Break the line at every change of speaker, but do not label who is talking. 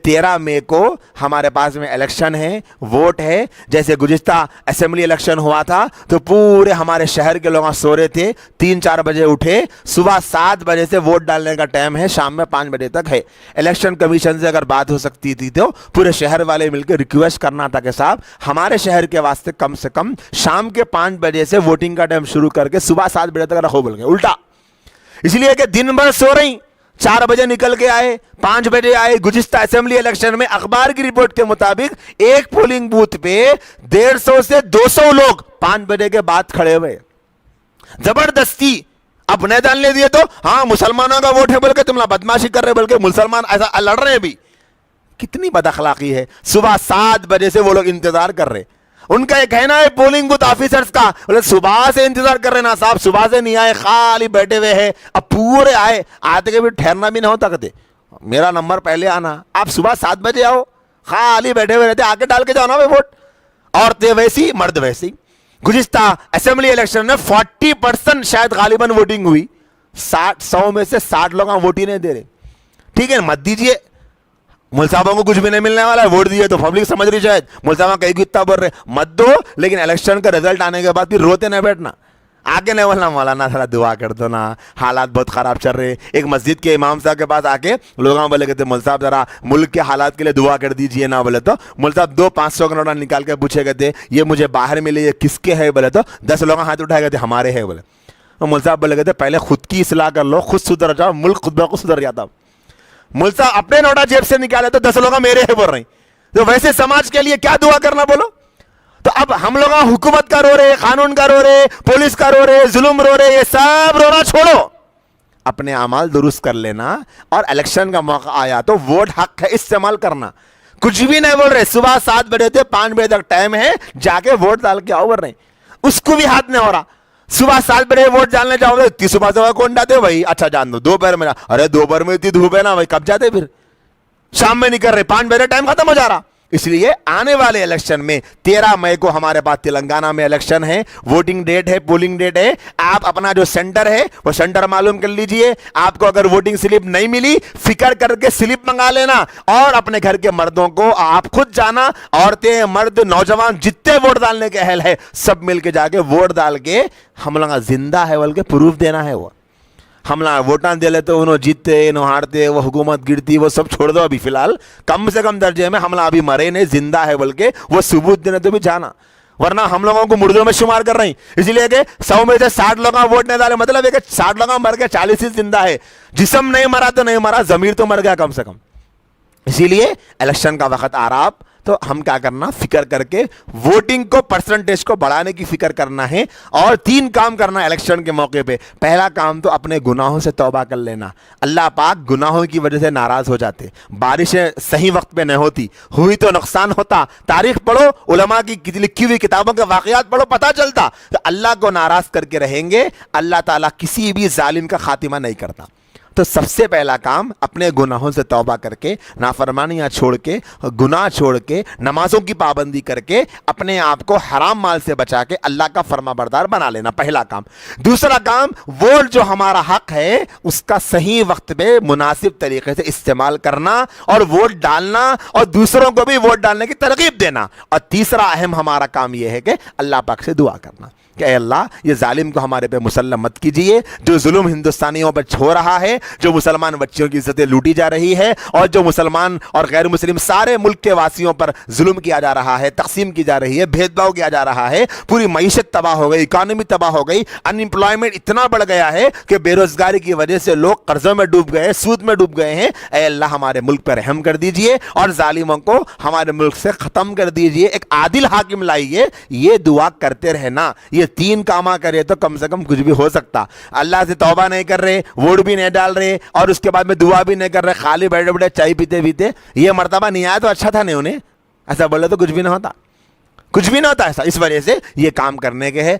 13 मई को हमारे पास में इलेक्शन है, वोट है। जैसे गुज़िश्ता असेंबली इलेक्शन हुआ था तो पूरे हमारे शहर के लोग सो रहे थे, 3-4 बजे उठे, सुबह 7 बजे से वोट डालने का टाइम है, शाम में 5 बजे तक है। इलेक्शन कमीशन से अगर बात हो सकती थी तो पूरे शहर वाले मिलकर रिक्वेस्ट करना था कि साहब हमारे शहर के वास्ते कम से कम शाम के 5 बजे से वोटिंग का टाइम शुरू करके सुबह 7 बजे तक रखो, बोल के उल्टा। इसलिए कि दिन भर सो रही, 4 बजे निकल के आए, 5 बजे आए। गुज़िश्ता असेंबली इलेक्शन में अखबार की रिपोर्ट के मुताबिक एक पोलिंग बूथ पे 150 से 200 लोग 5 बजे के बाद खड़े हुए, जबरदस्ती। अब नहीं डालने दिए तो हाँ मुसलमानों का वोट है बोल के तुम लोग बदमाशी कर रहे, बोल के मुसलमान ऐसा लड़ रहे हैं भी। कितनी बदअखलाकी है। सुबह 7 बजे से वो लोग इंतजार कर रहे। उनका एक कहना है पोलिंग बूथ ऑफिसर्स का, बोले सुबह से इंतजार कर रहे ना साहब, सुबह से नहीं आए, खाली बैठे हुए हैं। अब पूरे आए, आते के भी ठहरना भी ना होता, कहते मेरा नंबर पहले आना, आप सुबह 7 बजे आओ, खाली बैठे हुए रहते, आके डाल के जाओ ना भाई वोट। औरतें वैसी, मर्द वैसी। गुज़िश्ता असेंबली इलेक्शन में 40% शायद गालिबन वोटिंग हुई। 100 में से 60 लोग वोट ही नहीं दे रहे। ठीक है, मत दीजिए, मुल साहबों को कुछ भी नहीं मिलने वाला है, वोट दिए तो पब्लिक समझ रही शायद मुल साहब कहीं इतना बोल रहे, मत दो। लेकिन इलेक्शन का रिजल्ट आने के बाद फिर रोते नहीं बैठना, आगे नहीं बोलना मौलाना थोड़ा दुआ कर दो ना, हालात बहुत खराब चल रहे। एक मस्जिद के इमाम साहब के पास आके लोग बोले कहते मुल साहब जरा मुल्क के हालात के लिए दुआ कर दीजिए ना, बोले तो मुल साहब 200-500 का नोटा निकाल के पूछे कहते ये मुझे बाहर मिले, ये किसके है, बोले तो 10 लोग हाथ उठाए कहते हमारे है, बोले। तो मुल साहब बोले कहते पहले खुद की इस्लाह कर लो, खुद सुधर जाओ, मुल्क खुद ब खुद सुधर जाता। मुल साहब अपने नोटा जेब से निकाले तो 10 लोग मेरे है बोल रहे, तो वैसे समाज के लिए क्या दुआ करना बोलो। तो अब हम लोग हुकूमत का रो रहे, कानून का रो रहे, पुलिस का रो रहे, जुल्म रो रहे, ये सब रोना छोड़ो, अपने अमाल दुरुस्त कर लेना। और इलेक्शन का मौका आया तो वोट हक है, इस्तेमाल करना। कुछ भी नहीं बोल रहे, सुबह 7 बजे से 5 बजे तक टाइम है, जाके वोट डाल के आओ, बोल रहे उसको भी हाथ नहीं हो रहा। सुबह 7 बजे वोट डालने जाओगे, इतनी सुबह से कौन जाते हो भाई, अच्छा जान दो दोपहर में, अरे दोपहर में इतनी धूप है ना भाई, कब जाते फिर, शाम में नहीं कर रहे, 5 बजे टाइम खत्म हो जा रहा। इसलिए आने वाले इलेक्शन में 13 मई को हमारे पास तेलंगाना में इलेक्शन है, वोटिंग डेट है, पोलिंग डेट है। आप अपना जो सेंटर है वो सेंटर मालूम कर लीजिए। आपको अगर वोटिंग स्लिप नहीं मिली, फिक्र करके स्लिप मंगा लेना और अपने घर के मर्दों को आप खुद जाना, औरतें, मर्द, नौजवान जितने वोट डालने के अहल है सब मिलके जाके वोट डाल के हम लोग जिंदा है बोल के प्रूफ देना है। वो हम लोग वोटा दे लेते, उन्होंने जीतते न हारते, वो हुकूमत गिरती, वो सब छोड़ दो। अभी फिलहाल कम से कम दर्जे में हम लोग अभी मरे नहीं, जिंदा है बोल के वो सबूत देने तो भी जाना, वरना हम लोगों को मुर्दों में शुमार कर रही। इसलिए कि 100 में से 60 लोग वोट नहीं डाले, मतलब है कि 60 लोग मर गए, 40 ही जिंदा है। जिस्म नहीं मरा तो नहीं मरा, जमीर तो मर गया कम से कम। इसीलिए इलेक्शन का वक्त आ रहा, तो हम क्या करना, फिक्र करके वोटिंग को परसेंटेज को बढ़ाने की फिक्र करना है। और 3 काम करना इलेक्शन के मौके पे। पहला काम तो अपने गुनाहों से तौबा कर लेना। अल्लाह पाक गुनाहों की वजह से नाराज हो जाते, बारिशें सही वक्त पे नहीं होती, हुई तो नुकसान होता। तारीख पढ़ो, उलमा की लिखी हुई किताबों के वाकयात पढ़ो, पता चलता। तो अल्लाह को नाराज करके रहेंगे, अल्लाह ताला किसी भी जालिम का खातिमा नहीं करता। तो सबसे पहला काम अपने गुनाहों से तौबा करके, नाफरमानियां छोड़ के, गुनाह छोड़ के, नमाजों की पाबंदी करके अपने आप को हराम माल से बचा के अल्लाह का फरमाबरदार बना लेना, पहला काम। दूसरा काम, वोट जो हमारा हक है उसका सही वक्त पे मुनासिब तरीके से इस्तेमाल करना और वोट डालना और दूसरों को भी वोट डालने की तरगीब देना। और तीसरा अहम हमारा काम यह है कि अल्लाह पाक से दुआ करना कि अल्लाह ये जालिम को हमारे पे मुसल्लम मत कीजिए। जो जुल्म हिंदुस्तानियों पर हो रहा है, जो मुसलमान बच्चियों की इज्जतें लूटी जा रही है और जो मुसलमान और गैर मुस्लिम सारे मुल्क के वासियों पर जुल्म किया जा रहा है, तकसीम की जा रही है, भेदभाव किया जा रहा है, पूरी मईशत तबाह हो गई, इकॉनमी तबाह हो गई, अनएम्प्लॉयमेंट इतना बढ़ गया है कि बेरोजगारी की वजह से लोग कर्जों में डूब गए, सूद में डूब गए हैं। ऐ अल्लाह हमारे मुल्क पर रहम कर दीजिए और जालिमों को हमारे मुल्क से ख़त्म कर दीजिए, एक आदिल हाकिम लाइए। ये दुआ करते रहना। ये 3 कामा करे तो कम से कम कुछ भी हो सकता। अल्लाह से तौबा नहीं कर रहे, वोट भी नहीं डाल रहे और उसके बाद में दुआ भी नहीं कर रहे, खाली बैठे बैठे चाय पीते पीते, ये मर्तबा नहीं आया तो अच्छा था नहीं, उन्हें ऐसा बोले तो कुछ भी नहीं होता, कुछ भी नहीं होता ऐसा। इस वजह से ये काम करने के हैं।